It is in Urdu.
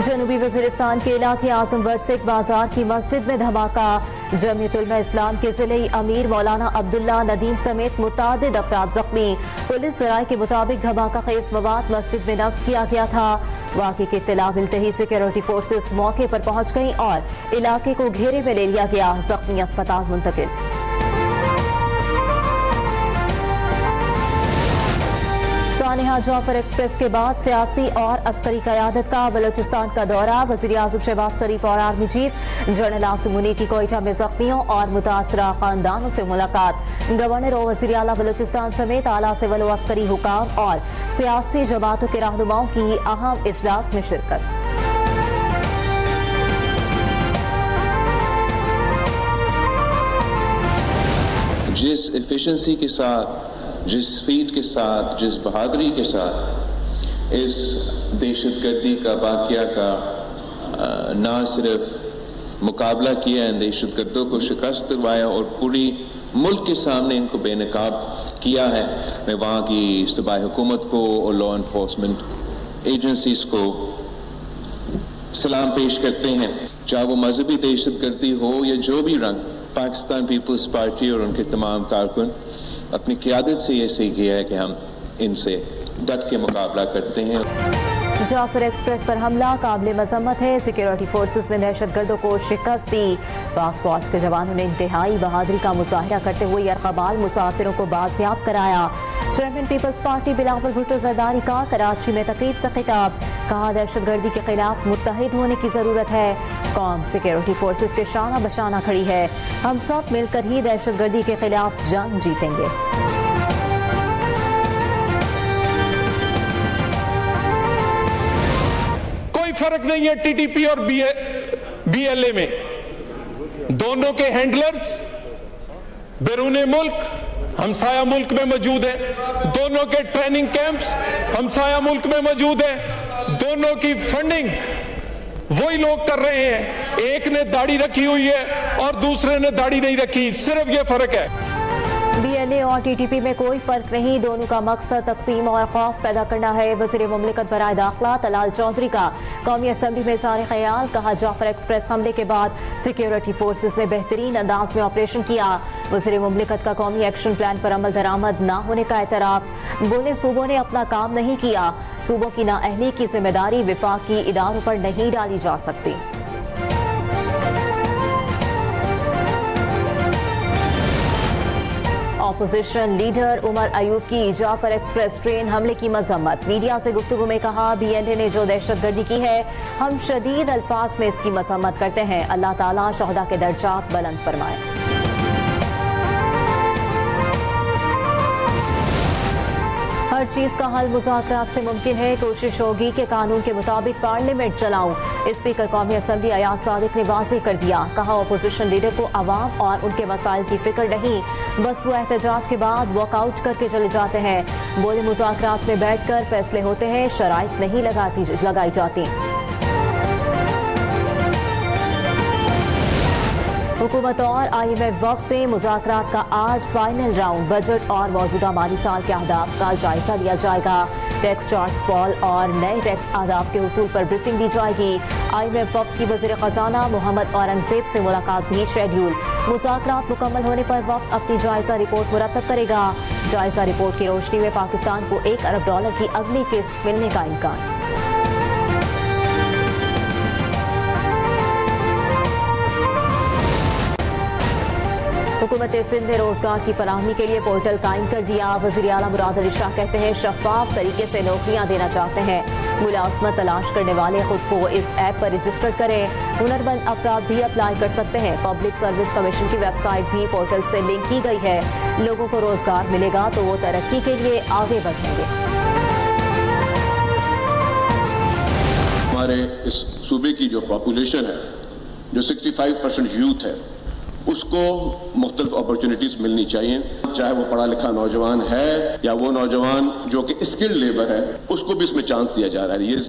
جنوبی وزیرستان کے علاقے اعظم ورسک بازار کی مسجد میں دھماکہ، جمعیت علماء اسلام کے ضلعی امیر مولانا عبداللہ ندیم سمیت متعدد افراد زخمی۔ پولیس ذرائع کے مطابق دھماکہ خیز مواد مسجد میں نصب کیا گیا تھا۔ واقعے کی اطلاع ملتے ہی سیکورٹی فورسز موقع پر پہنچ گئیں اور علاقے کو گھیرے میں لے لیا گیا، زخمی اسپتال منتقل۔ سانحہ جعفر ایکسپریس کے بعد سیاسی اور عسکری قیادت کا بلوچستان کا دورہ، وزیر اعظم شہباز شریف اور army chief general Asim Munir کی کوئٹہ میں زخمیوں اور متاثرہ خاندانوں سے ملاقات۔ گورنر اور وزیر اعلیٰ بلوچستان سمیت اعلیٰ سول و عسکری حکام اور سیاسی جماعتوں کے رہنماؤں کی اہم اجلاس میں شرکت۔ جس ایفیشنسی کے ساتھ، جس سپیڈ کے ساتھ، جس بہادری کے ساتھ اس دہشت گردی کا واقعہ کا نہ صرف مقابلہ کیا، ان دہشت گردوں کو شکست دلوایا اور پوری ملک کے سامنے ان کو بے نقاب کیا ہے، میں وہاں کی صوبائی حکومت کو اور لا انفورسمنٹ ایجنسیز کو سلام پیش کرتے ہیں۔ چاہے وہ مذہبی دہشت گردی ہو یا جو بھی رنگ، پاکستان پیپلز پارٹی اور ان کے تمام کارکن اپنی قیادت سے یہ سیکھ گیا ہے کہ ہم ان سے ڈٹ کے مقابلہ کرتے ہیں۔ جعفر ایکسپریس پر حملہ قابل مذمت ہے، سیکورٹی فورسز نے دہشت گردوں کو شکست دی۔ پاک فوج کے جوانوں نے انتہائی بہادری کا مظاہرہ کرتے ہوئے یرغمال مسافروں کو بازیاب کرایا۔ چیئرمین پیپلز پارٹی بلاول بھٹو زرداری کا کراچی میں تقریب سے خطاب، کہا دہشت گردی کے خلاف متحد ہونے کی ضرورت ہے، قوم سیکورٹی فورسز کے شانہ بشانہ کھڑی ہے، ہم سب مل کر ہی دہشت گردی کے خلاف جنگ جیتیں گے۔ فرق نہیں ہے ٹی ٹی پی اور بی ایل اے میں، دونوں کے ہینڈلرز بیرون ملک ہمسایہ ملک میں موجود ہیں، دونوں کے ٹریننگ کیمپس ہمسایہ ملک میں موجود ہیں، دونوں کی فنڈنگ وہی لوگ کر رہے ہیں، ایک نے داڑھی رکھی ہوئی ہے اور دوسرے نے داڑھی نہیں رکھی، صرف یہ فرق ہے۔ بی ایل اے اور ٹی ٹی پی میں کوئی فرق نہیں، دونوں کا مقصد تقسیم اور خوف پیدا کرنا ہے۔ وزیر مملکت برائے داخلہ طلال چودھری کا قومی اسمبلی میں اظہار خیال، کہا جعفر ایکسپریس حملے کے بعد سیکورٹی فورسز نے بہترین انداز میں آپریشن کیا۔ وزیر مملکت کا قومی ایکشن پلان پر عمل درآمد نہ ہونے کا اعتراف، بولے صوبوں نے اپنا کام نہیں کیا، صوبوں کی نااہلی کی ذمہ داری وفاقی اداروں پر نہیں ڈالی جا سکتی۔ اپوزیشن لیڈر عمر ایوب کی جعفر ایکسپریس ٹرین حملے کی مذمت، میڈیا سے گفتگو میں کہا بی ایل اے نے جو دہشت گردی کی ہے ہم شدید الفاظ میں اس کی مذمت کرتے ہیں، اللہ تعالیٰ شہداء کے درجات بلند فرمائے۔ ہر چیز کا حل مذاکرات سے ممکن ہے، کوشش ہوگی کہ قانون کے مطابق پارلیمنٹ چلاؤں، اسپیکر قومی اسمبلی ایاز صادق نے واضح کر دیا، کہا اپوزیشن لیڈر کو عوام اور ان کے مسائل کی فکر نہیں، بس وہ احتجاج کے بعد واک آؤٹ کر کے چلے جاتے ہیں، بولے مذاکرات میں بیٹھ کر فیصلے ہوتے ہیں، شرائط نہیں لگائی جاتی۔ حکومت اور آئی ایم ایف وفد میں مذاکرات کا آج فائنل راؤنڈ، بجٹ اور موجودہ مالی سال کے اہداف کا جائزہ لیا جائے گا، ٹیکس شارٹ فال اور نئے ٹیکس اہداف کے حصول پر بریفنگ دی جائے گی۔ آئی ایم ایف وفد کی وزیر خزانہ محمد اورنگزیب سے ملاقات بھی شیڈیول، مذاکرات مکمل ہونے پر وفد اپنی جائزہ رپورٹ مرتب کرے گا، جائزہ رپورٹ کی روشنی میں پاکستان کو $1 ارب کی اگلی قسط ملنے کا امکان۔ حکومت سندھ نے روزگار کی فراہمی کے لیے پورٹل قائم کر دیا، وزیر اعلیٰ مراد علی شاہ کہتے ہیں شفاف طریقے سے نوکریاں دینا چاہتے ہیں، ملازمت تلاش کرنے والے خود کو اس ایپ پر رجسٹر کریں، ہنرمند افراد بھی اپلائی کر سکتے ہیں، پبلک سروس کمیشن کی ویب سائٹ بھی پورٹل سے لنک کی گئی ہے، لوگوں کو روزگار ملے گا تو وہ ترقی کے لیے آگے بڑھیں گے۔ ہمارے اس صوبے کی جو پاپولیشن ہے، جو 65% یوتھ ہے، اس کو مختلف اپرچونٹیز ملنی چاہیے، چاہے وہ پڑھا لکھا نوجوان ہے یا وہ نوجوان جو کہ اسکلڈ لیبر ہے، اس کو بھی اس میں چانس دیا جا رہا ہے۔